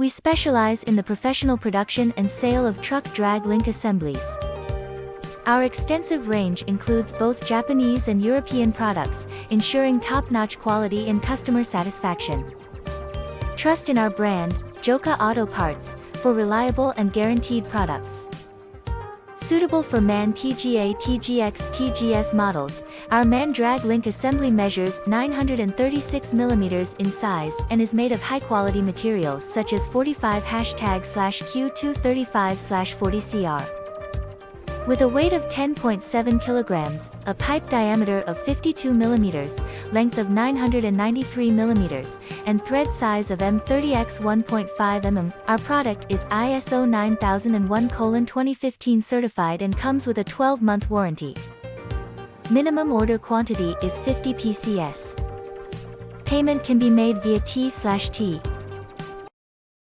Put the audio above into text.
We specialize in the professional production and sale of truck drag link assemblies. Our extensive range includes both Japanese and European products, ensuring top-notch quality and customer satisfaction. Trust in our brand, JOKA Auto Parts, for reliable and guaranteed products. Suitable for MAN TGA TGX TGS models, our MAN drag link assembly measures 936 mm in size and is made of high-quality materials such as 45-Q235/40CR. With a weight of 10.7 kg, a pipe diameter of 52 mm, length of 993 mm, and thread size of M30x1.5 mm, our product is ISO 9001:2015 certified and comes with a 12-month warranty. Minimum order quantity is 50 PCS. Payment can be made via T/T.